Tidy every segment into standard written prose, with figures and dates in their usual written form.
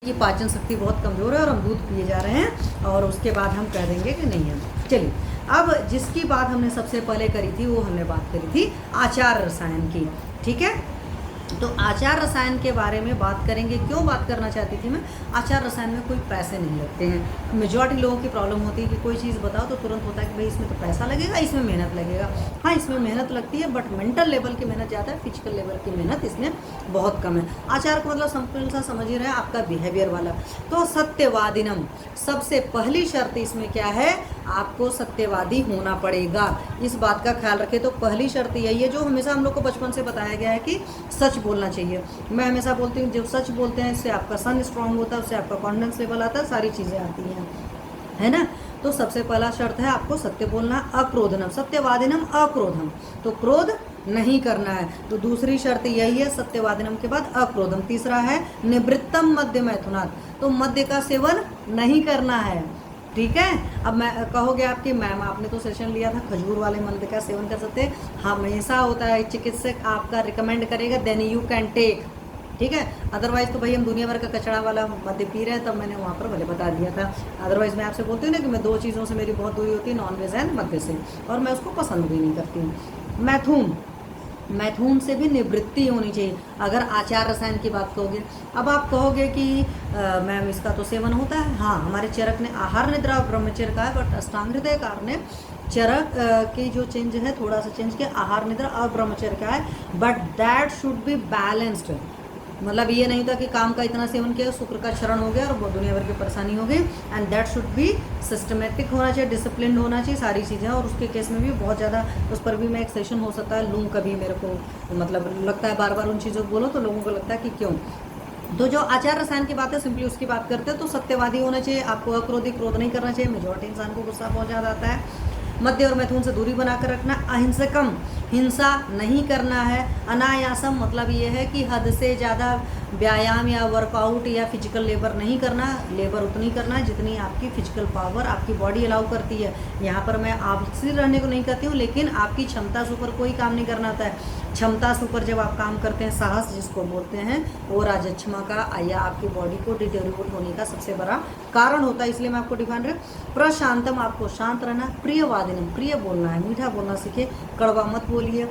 कि पाचन शक्ति बहुत कमज़ोर है और हम दूध पिए जा रहे हैं और उसके बाद हम कह देंगे कि नहीं है। चलिए, अब जिसकी बात हमने सबसे पहले करी थी वो हमने बात करी थी आचार रसायन की। ठीक है, तो आचार रसायन के बारे में बात करेंगे। क्यों बात करना चाहती थी मैं? आचार रसायन में कोई पैसे नहीं लगते हैं। मेजॉरिटी लोगों की प्रॉब्लम होती है कि कोई चीज़ बताओ तो तुरंत होता है कि भाई इसमें तो पैसा लगेगा, इसमें मेहनत लगेगा। हाँ, इसमें मेहनत लगती है बट मेंटल लेवल की मेहनत ज़्यादा है, फिजिकल लेवल की मेहनत इसमें बहुत कम है। आचार का मतलब सिंपल सा समझ ही रहे हैं, आपका बिहेवियर वाला। तो सत्यवादिनम, सबसे पहली शर्त इसमें क्या है? आपको सत्यवादी होना पड़ेगा। इस बात का ख्याल रखें। तो पहली शर्त यही है जो हमेशा हम लोग को बचपन से बताया गया है कि सच बोलना चाहिए। मैं हमेशा बोलती हूँ जब सच बोलते हैं इससे आपका सन स्ट्रांग होता है, उससे आपका कॉन्फिडेंस लेवल आता है, सारी चीज़ें आती हैं, है ना। तो सबसे पहला शर्त है आपको सत्य बोलना। अक्रोधनम, सत्यवादिनम अक्रोधम, तो क्रोध नहीं करना है। तो दूसरी शर्त यही है सत्यवादिनम के बाद अक्रोधम। तीसरा है निवृत्तम मद्य मैथुनात्, तो मद्य का सेवन नहीं करना है। ठीक है, अब मैं कहोगे आपकी मैम आपने तो सेशन लिया था खजूर वाले मद्य का सेवन कर सकते हैं। हमेशा होता है चिकित्सक आपका रिकमेंड करेगा देन यू कैन टेक। ठीक है, अदरवाइज तो भाई हम दुनिया भर का कचड़ा वाला मद्य पी रहे हैं, तब मैंने वहाँ पर भले बता दिया था। अदरवाइज मैं आपसे बोलती हूँ ना कि मैं दो चीज़ों से मेरी बहुत दूरी होती है, नॉनवेज एंड मद्य से, और मैं उसको पसंद भी नहीं करती हूँ। मैथुन, मैथुन से भी निवृत्ति होनी चाहिए अगर आचार रसायन की बात कहोगे। अब आप कहोगे कि मैम इसका तो सेवन होता है। हाँ, हमारे चरक ने आहार निद्रा और ब्रह्मचर्य का है, बट अष्टांग हृदयकार ने चरक की जो चेंज है थोड़ा सा चेंज किया, आहार निद्रा और ब्रह्मचर्य का है, but that should be balanced. मतलब ये नहीं था कि काम का इतना सेवन किया शुक्र का क्षरण हो गया और दुनिया भर की परेशानी हो गई। And that should be systematic होना चाहिए, डिसिप्लिन होना चाहिए, सारी चीज़ें। और उसके केस में भी बहुत ज़्यादा उस पर भी मैं एक सेशन हो सकता है लूँ कभी। मेरे को मतलब लगता है बार बार उन चीज़ों को बोलो तो लोगों को लगता है कि क्यों। तो जो आचार रसायन की बात है सिंपली उसकी बात करते हैं। तो सत्यवादी होना चाहिए, आपको अक्रोधी, क्रोध नहीं करना चाहिए। मेजॉरिटी इंसान को गुस्सा बहुत ज़्यादा आता है। मद्य और मैथुन से दूरी बनाकर रखना। अहिंसकम, हिंसा नहीं करना है। अनायासम, मतलब ये है कि हद से ज़्यादा व्यायाम या वर्कआउट या फिजिकल लेबर नहीं करना। लेबर उतनी करना है जितनी आपकी फिजिकल पावर आपकी बॉडी अलाउ करती है। यहाँ पर मैं आलसी रहने को नहीं कहती हूँ, लेकिन आपकी क्षमता से ऊपर कोई काम नहीं करना आता है। क्षमता से ऊपर जब आप काम करते हैं, साहस जिसको बोलते हैं, वो राजक्षमा का या आपकी बॉडी को डिटेरियोरेट होने का सबसे बड़ा कारण होता है। इसलिए मैं आपको डिफाइन रहे। प्रशांतम, आपको शांत रहना। प्रियवादिनम, प्रिय बोलना है, मीठा बोलना सीखे, कड़वा मत बोलिए।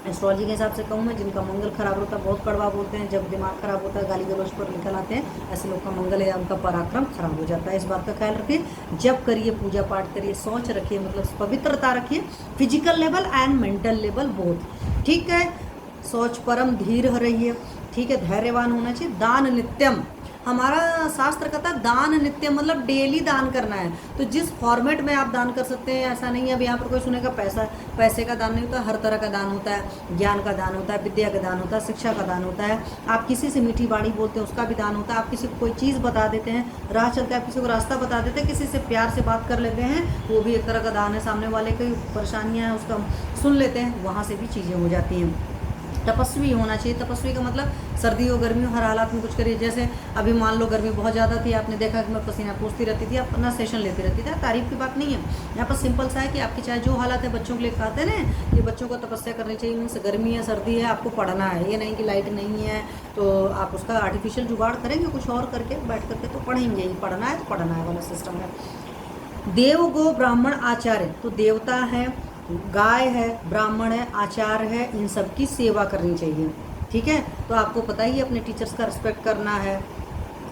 एस्ट्रोलॉजी के हिसाब से कहूँ मैं, जिनका मंगल खराब होता है बहुत कड़वा बोलते हैं। जब दिमाग खराब होता है गाली गलौज पर निकल आते हैं, ऐसे लोग का मंगल या उनका पराक्रम खराब हो जाता है। इस बात का ख्याल रखिए। जब करिए, पूजा पाठ करिए, सोच रखिए, मतलब पवित्रता रखिए, physical level and mental level both. ठीक है, सोच परम धीर रहिए। ठीक है, धैर्यवान होना चाहिए। दान नित्यम, हमारा शास्त्र कहता है दान नित्यम मतलब डेली दान करना है। तो जिस फॉर्मेट में आप दान कर सकते हैं, ऐसा नहीं है अब यहाँ पर कोई सुनेगा पैसे का दान नहीं होता, हर तरह का दान होता है। ज्ञान का दान होता है, विद्या का दान होता है, शिक्षा का दान होता है। आप किसी से मीठी बाणी बोलते हैं उसका भी दान होता है। आप किसी को कोई चीज़ बता देते हैं, राह चलते आप किसी को रास्ता बता देते हैं, किसी से प्यार से बात कर लेते हैं, वो भी एक तरह का दान है। सामने वाले की परेशानियाँ हैं उसका सुन लेते हैं, वहाँ से भी चीज़ें हो जाती हैं। तपस्वी होना चाहिए। तपस्वी का मतलब सर्दी हो गर्मी हो हर हालात में कुछ करिए। जैसे अभी मान लो गर्मी बहुत ज़्यादा थी, आपने देखा कि मैं पसीना पूछती रहती थी, अपना सेशन लेती रहती थी। तारीफ की बात नहीं है, यहाँ पर सिंपल सा है कि आपकी चाहे जो हालत है, बच्चों के लिए कहते हैं ना कि बच्चों को तपस्या करनी चाहिए। मीन्स गर्मी है सर्दी है आपको पढ़ना है, ये नहीं कि लाइट नहीं है तो आप उसका आर्टिफिशियल जुगाड़ करेंगे कुछ और करके बैठ करके, तो पढ़ेंगे ही। पढ़ना है तो पढ़ना है वाला सिस्टम है। देव गो ब्राह्मण आचार्य, तो देवता है, गाय है, ब्राह्मण है, आचार्य है, इन सब की सेवा करनी चाहिए। ठीक है, तो आपको पता ही है अपने टीचर्स का रिस्पेक्ट करना है,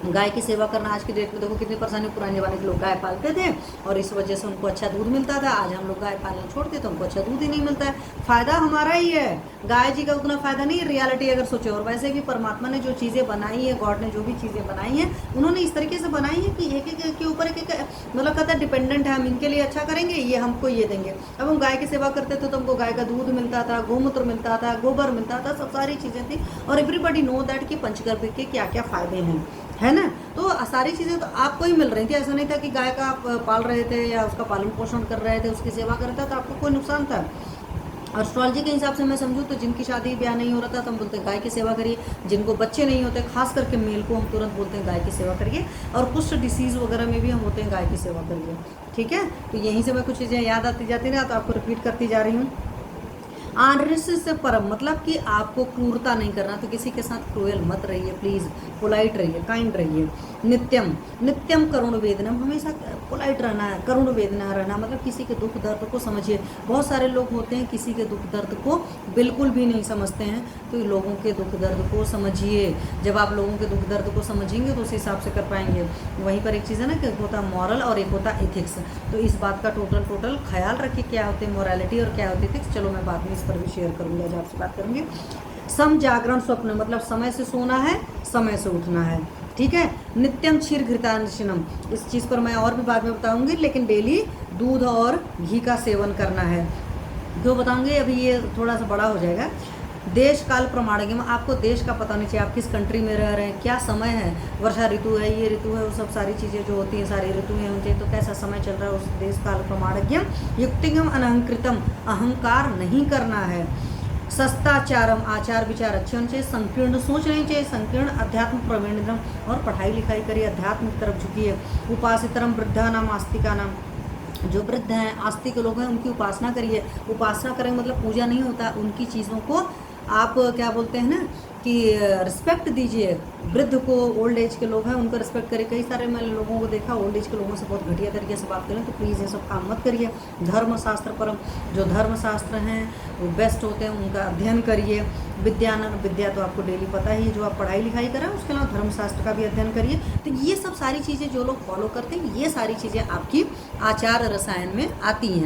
गाय की सेवा करना। आज की डेट में देखो कितनी परेशानी, पुराने ज़माने के लोग गाय पालते थे और इस वजह से उनको अच्छा दूध मिलता था। आज हम लोग गाय पालना छोड़ते तो उनको अच्छा दूध ही नहीं मिलता है। फ़ायदा हमारा ही है, गाय जी का उतना फ़ायदा नहीं है रियलिटी अगर सोचे। और वैसे भी परमात्मा ने जो चीज़ें बनाई है, गॉड ने जो भी चीज़ें बनाई हैं, उन्होंने इस तरीके से बनाई है कि एक एक के ऊपर एक मतलब कहता है डिपेंडेंट है। हम इनके लिए अच्छा करेंगे, ये हमको ये देंगे। अब हम गाय की सेवा करते थे तो हमको गाय का दूध मिलता था, गोमूत्र मिलता था, गोबर मिलता था, सब सारी चीज़ें थी। और एवरीबडी नो दैट कि पंचगव्य के क्या क्या फ़ायदे हैं, है ना। तो सारी चीज़ें तो आपको ही मिल रही थी। ऐसा नहीं था कि गाय का आप पाल रहे थे या उसका पालन पोषण कर रहे थे, उसकी सेवा कर रहे थे तो आपको कोई नुकसान था। और एस्ट्रोलॉजी के हिसाब से मैं समझूँ तो जिनकी शादी ब्याह नहीं हो रहा था तो हम बोलते हैं गाय की सेवा करिए। जिनको बच्चे नहीं होते, खास करके मेल को, हम तुरंत बोलते हैं गाय की सेवा करिए। और कुछ डिसीज़ वगैरह में भी हम होते हैं गाय की सेवा करिए। ठीक है, तो यहीं से मैं कुछ चीज़ें याद आती जाती ना तो आपको रिपीट करती जा रही हूँ। आदर्श से परम मतलब कि आपको क्रूरता नहीं करना, तो किसी के साथ क्रूएल मत रहिए प्लीज़, पोलाइट रहिए, काइंड रहिए। नित्यम, नित्यम करुण वेदनम, हमेशा पोलाइट रहना है, करुण वेदना रहना मतलब किसी के दुख दर्द को समझिए। बहुत सारे लोग होते हैं किसी के दुख दर्द को बिल्कुल भी नहीं समझते हैं, तो लोगों के दुख दर्द को समझिए। जब आप लोगों के दुख दर्द को समझेंगे तो उस हिसाब से कर पाएंगे। वहीं पर एक चीज़ है ना कि एक होता है मॉरल और एक होता है एथिक्स, तो इस बात का टोटल ख्याल रखिए क्या होते हैं मॉरलिटी और क्या होती है एथिक्स। चलो मैं बाद में इस पर भी शेयर करूँगी, आज आपसे बात करूँगी। सम जागरण स्वप्न मतलब समय से सोना है, समय से उठना है, ठीक है। नित्यम क्षीर घृतांशनम, इस चीज़ पर मैं और भी बाद में बताऊंगी, लेकिन डेली दूध और घी का सेवन करना है। क्यों बताऊंगी, अभी ये थोड़ा सा बड़ा हो जाएगा। देश काल प्रमाणिकम, आपको देश का पता नहीं चाहिए, आप किस कंट्री में रह रहे हैं, क्या समय है, वर्षा ऋतु है, ये ऋतु है, वो सब सारी चीज़ें जो होती हैं सारी ऋतुएं होनी चाहिए, तो कैसा समय चल रहा है उस देश काल प्रमाणिकम। युक्तिगम अनहंकृतम, अहंकार नहीं करना है। सस्ताचारम, आचार विचार अच्छे होने चाहिए। संकीर्ण सोच नहीं चाहिए, संकीर्ण अध्यात्म प्रवीणतम, और पढ़ाई लिखाई करिए, अध्यात्म की तरफ झुकिए। उपासितरम वृद्धा नाम आस्तिका नाम, जो वृद्ध हैं आस्तिक लोग हैं उनकी उपासना करिए। उपासना करें मतलब पूजा नहीं होता, उनकी चीज़ों को आप क्या बोलते हैं ना कि रिस्पेक्ट दीजिए। वृद्ध को, ओल्ड एज के लोग हैं उनको रिस्पेक्ट करिए। कई सारे मैंने लोगों को देखा ओल्ड एज के लोगों से बहुत घटिया तरीके से बात करें, तो प्लीज़ ये सब काम मत करिए। धर्म शास्त्र परम, जो धर्म शास्त्र हैं वो बेस्ट होते हैं, उनका अध्ययन करिए। विद्या तो आपको डेली पता ही है, जो आप पढ़ाई लिखाई करें उसके अलावा धर्मशास्त्र का भी अध्ययन करिए। तो ये सब सारी चीज़ें जो लोग फॉलो करते हैं, ये सारी चीज़ें आपकी आचार रसायन में आती हैं।